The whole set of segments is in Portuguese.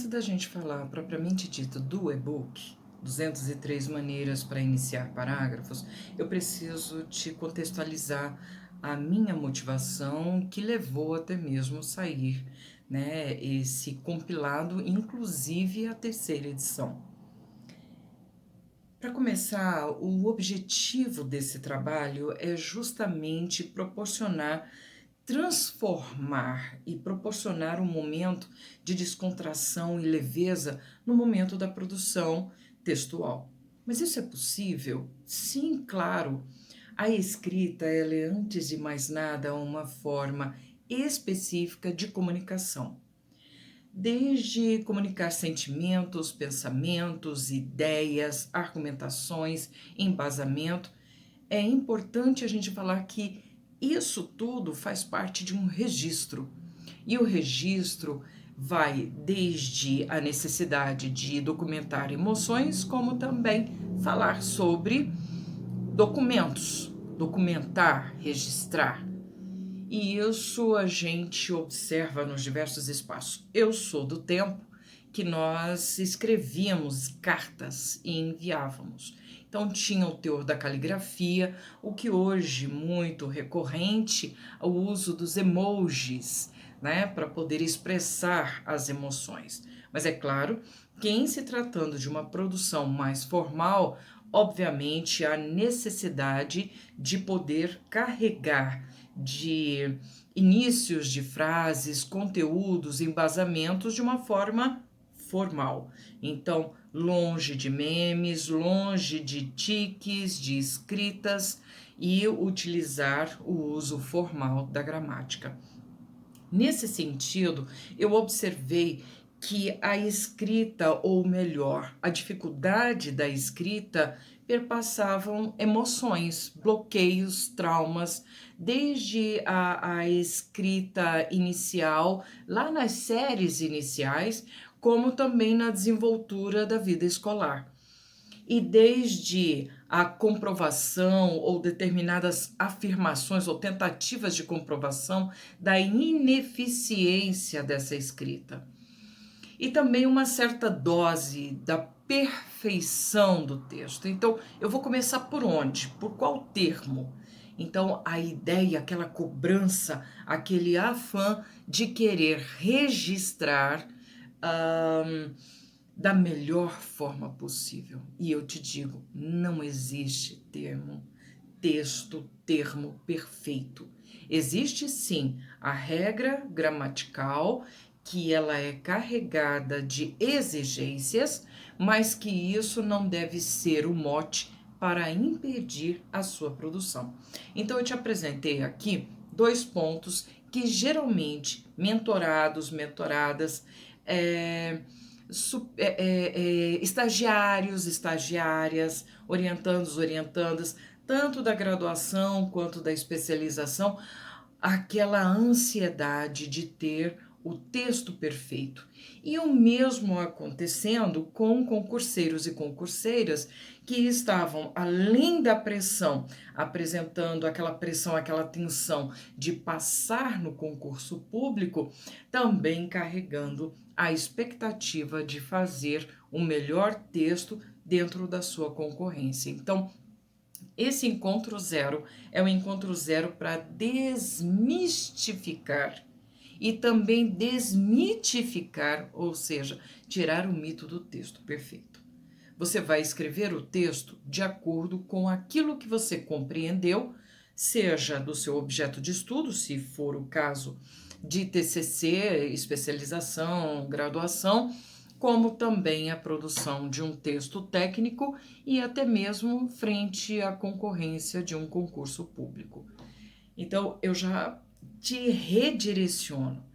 da gente falar propriamente dito do e-book, 203 maneiras para iniciar parágrafos, eu preciso te contextualizar a minha motivação que levou até mesmo sair, né, esse compilado, inclusive a terceira edição. Para começar, o objetivo desse trabalho é justamente transformar e proporcionar um momento de descontração e leveza no momento da produção textual. Mas isso é possível? Sim, claro. A escrita, ela é, antes de mais nada, uma forma específica de comunicação. Desde comunicar sentimentos, pensamentos, ideias, argumentações, embasamento, é importante a gente falar que isso tudo faz parte de um registro. E o registro vai desde a necessidade de documentar emoções, como também falar sobre documentos, documentar, registrar. E isso a gente observa nos diversos espaços. Eu sou do tempo que nós escrevíamos cartas e enviávamos. Então tinha o teor da caligrafia, o que hoje muito recorrente, o uso dos emojis, né, para poder expressar as emoções. Mas é claro que em se tratando de uma produção mais formal, obviamente há necessidade de poder carregar de inícios de frases, conteúdos, embasamentos de uma forma formal. Então, longe de memes, longe de tiques, de escritas e utilizar o uso formal da gramática. Nesse sentido, eu observei que a escrita, ou melhor, a dificuldade da escrita, perpassavam emoções, bloqueios, traumas, desde a escrita inicial, lá nas séries iniciais, como também na desenvoltura da vida escolar. E desde a comprovação ou determinadas afirmações ou tentativas de comprovação da ineficiência dessa escrita. E também uma certa dose da perfeição do texto. Então, eu vou começar por onde? Por qual termo? Então, a ideia, aquela cobrança, aquele afã de querer registrar da melhor forma possível. E eu te digo, não existe termo perfeito. Existe sim a regra gramatical, que ela é carregada de exigências, mas que isso não deve ser o mote para impedir a sua produção. Então eu te apresentei aqui 2 pontos que geralmente mentoradas, estagiários, estagiárias, orientandos, orientandas, tanto da graduação quanto da especialização, aquela ansiedade de ter o texto perfeito. E o mesmo acontecendo com concurseiros e concurseiras que estavam, além da pressão, apresentando aquela pressão, aquela tensão de passar no concurso público, também carregando a expectativa de fazer o melhor texto dentro da sua concorrência. Então, esse encontro zero é um encontro zero para desmistificar e também desmitificar, ou seja, tirar o mito do texto perfeito. Você vai escrever o texto de acordo com aquilo que você compreendeu, seja do seu objeto de estudo, se for o caso de TCC, especialização, graduação, como também a produção de um texto técnico e até mesmo frente à concorrência de um concurso público. Então, eu já te redireciono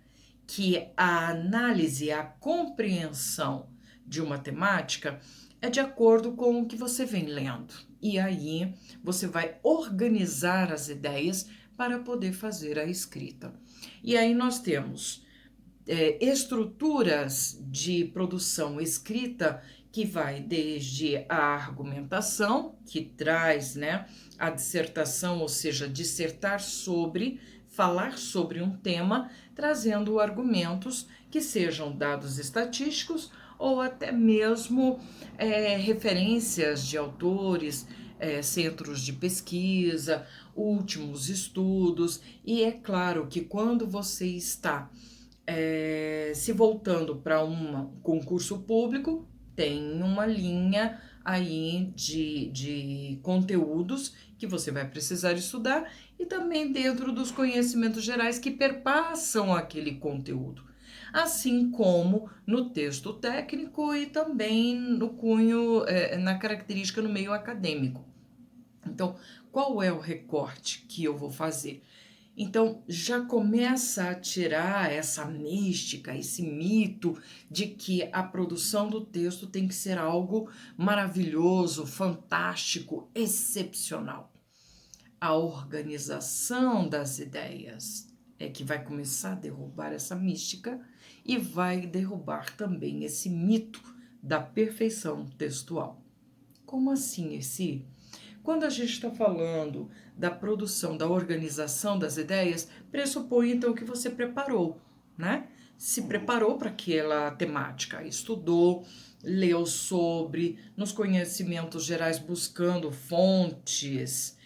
que a análise, a compreensão de uma temática é de acordo com o que você vem lendo. E aí você vai organizar as ideias para poder fazer a escrita. E aí nós temos estruturas de produção escrita que vai desde a argumentação, que traz, né, a dissertação, ou seja, dissertar sobre falar sobre um tema, trazendo argumentos que sejam dados estatísticos ou até mesmo referências de autores, centros de pesquisa, últimos estudos. E é claro que quando você está se voltando para um concurso público, tem uma linha aí de conteúdos que você vai precisar estudar e também dentro dos conhecimentos gerais que perpassam aquele conteúdo, assim como no texto técnico e também no cunho, na característica no meio acadêmico. Então, qual é o recorte que eu vou fazer? Então, já começa a tirar essa mística, esse mito de que a produção do texto tem que ser algo maravilhoso, fantástico, excepcional. A organização das ideias é que vai começar a derrubar essa mística e vai derrubar também esse mito da perfeição textual. Como assim, esse? Quando a gente está falando da produção, da organização das ideias, pressupõe então que você preparou, né? Se preparou para aquela temática, estudou, leu sobre, nos conhecimentos gerais, buscando fontes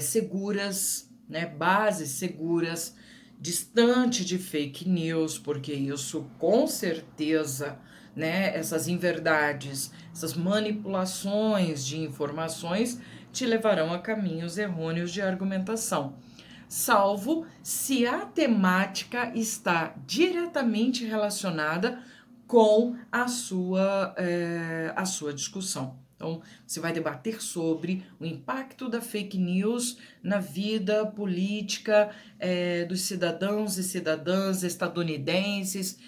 seguras, né? Bases seguras, distante de fake news, porque isso com certeza, né? Essas inverdades, essas manipulações de informações te levarão a caminhos errôneos de argumentação, salvo se a temática está diretamente relacionada com a sua discussão. Então, você vai debater sobre o impacto da fake news na vida política dos cidadãos e cidadãs estadunidenses,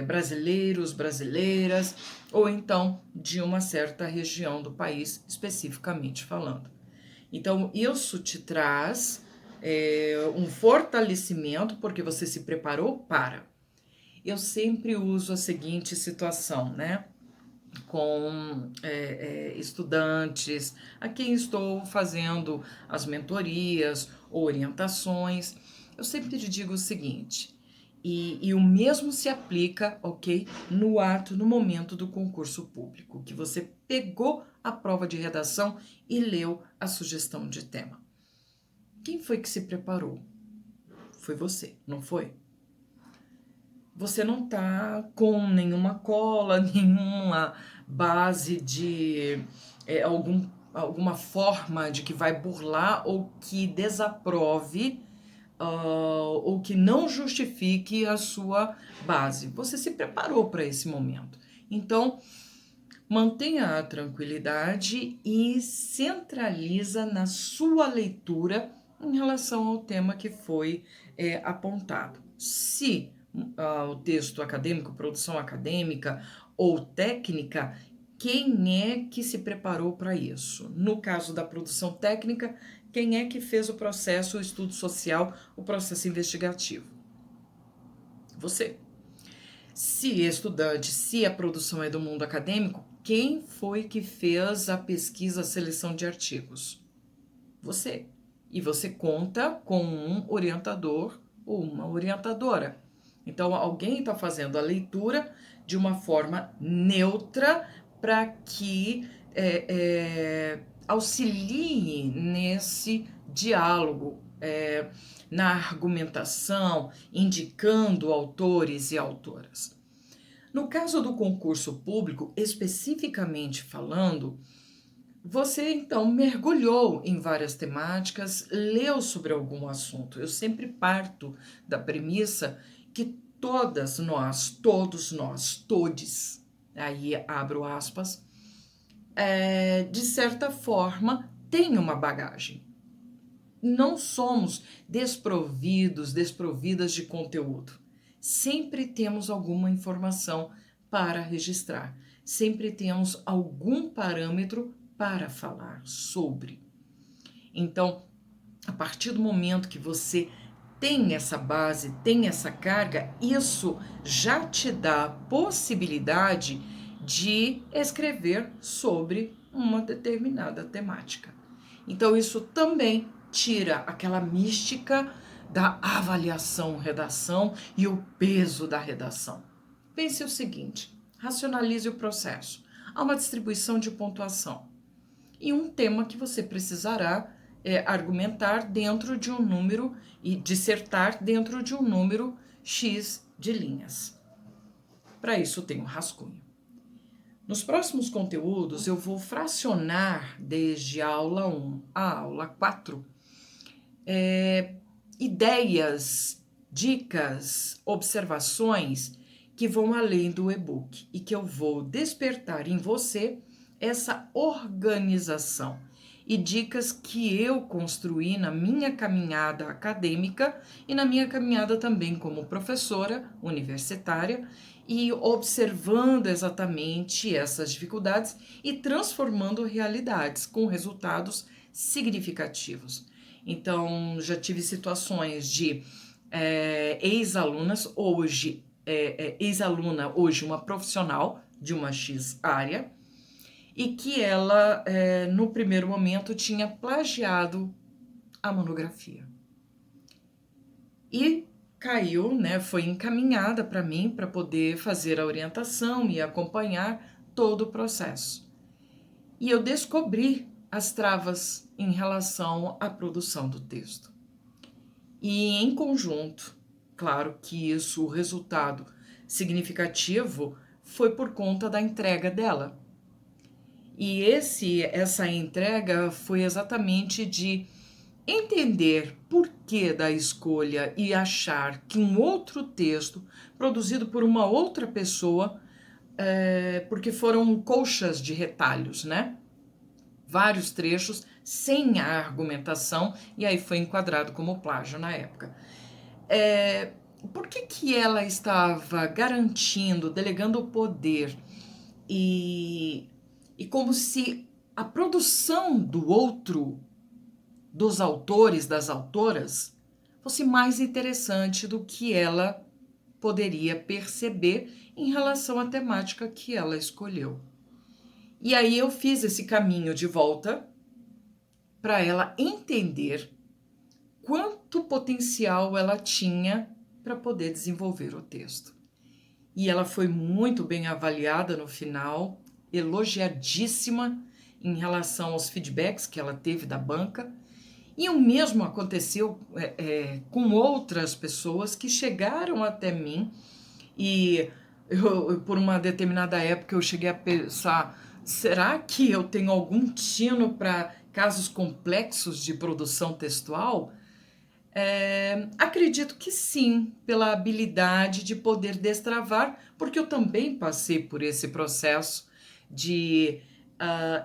brasileiros, brasileiras, ou então de uma certa região do país, especificamente falando. Então, isso te traz um fortalecimento, porque você se preparou para. Eu sempre uso a seguinte situação, né? Com estudantes a quem estou fazendo as mentorias, orientações, eu sempre te digo o seguinte, e o mesmo se aplica, ok, no ato, no momento do concurso público, que você pegou a prova de redação e leu a sugestão de tema. Quem foi que se preparou? Foi você, não foi? Você não tá com nenhuma cola, nenhuma base de alguma forma de que vai burlar ou que desaprove ou que não justifique a sua base. Você se preparou para esse momento. Então, mantenha a tranquilidade e centraliza na sua leitura em relação ao tema que foi apontado. Se o texto acadêmico, produção acadêmica ou técnica, quem é que se preparou para isso? No caso da produção técnica, quem é que fez o processo, o estudo social, o processo investigativo? Você. Se estudante, se a produção é do mundo acadêmico, quem foi que fez a pesquisa, a seleção de artigos? Você. E você conta com um orientador ou uma orientadora. Então, alguém está fazendo a leitura de uma forma neutra para que auxilie nesse diálogo, na argumentação, indicando autores e autoras. No caso do concurso público, especificamente falando, você então mergulhou em várias temáticas, leu sobre algum assunto. Eu sempre parto da premissa que todas nós, todos nós, todes, aí abro aspas, de certa forma tem uma bagagem. Não somos desprovidas de conteúdo. Sempre temos alguma informação para registrar. Sempre temos algum parâmetro para falar sobre. Então, a partir do momento que você tem essa base, tem essa carga, isso já te dá a possibilidade de escrever sobre uma determinada temática. Então, isso também tira aquela mística da avaliação, redação e o peso da redação. Pense o seguinte, racionalize o processo. Há uma distribuição de pontuação e um tema que você precisará argumentar dentro de um número e dissertar dentro de um número X de linhas. Para isso tem um rascunho. Nos próximos conteúdos eu vou fracionar desde a aula 1 à aula 4 ideias, dicas, observações que vão além do e-book e que eu vou despertar em você essa organização e dicas que eu construí na minha caminhada acadêmica e na minha caminhada também como professora universitária e observando exatamente essas dificuldades e transformando realidades com resultados significativos. Então, já tive situações de ex-alunas, hoje, ex-aluna, hoje uma profissional de uma X área, e que ela, no primeiro momento, tinha plagiado a monografia. E caiu, né, foi encaminhada para mim para poder fazer a orientação e acompanhar todo o processo. E eu descobri as travas em relação à produção do texto. E em conjunto, claro que isso, o resultado significativo foi por conta da entrega dela. E essa entrega foi exatamente de entender por que da escolha e achar que um outro texto, produzido por uma outra pessoa, porque foram colchas de retalhos, né? Vários trechos sem a argumentação, e aí foi enquadrado como plágio na época. Por que ela estava garantindo, delegando o poder e como se a produção do outro, dos autores, das autoras, fosse mais interessante do que ela poderia perceber em relação à temática que ela escolheu. E aí eu fiz esse caminho de volta para ela entender quanto potencial ela tinha para poder desenvolver o texto. E ela foi muito bem avaliada no final, elogiadíssima em relação aos feedbacks que ela teve da banca. E o mesmo aconteceu com outras pessoas que chegaram até mim e por uma determinada época eu cheguei a pensar, será que eu tenho algum tino para casos complexos de produção textual? Acredito que sim, pela habilidade de poder destravar, porque eu também passei por esse processo de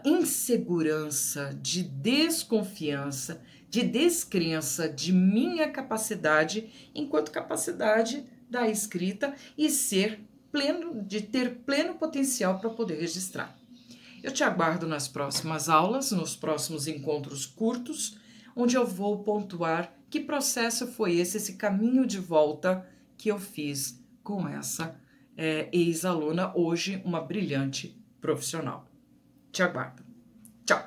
insegurança, de desconfiança, de descrença de minha capacidade enquanto capacidade da escrita e de ter pleno potencial para poder registrar. Eu te aguardo nas próximas aulas, nos próximos encontros curtos, onde eu vou pontuar que processo foi esse caminho de volta que eu fiz com essa ex-aluna, hoje uma brilhante profissional. Te aguardo. Tchau!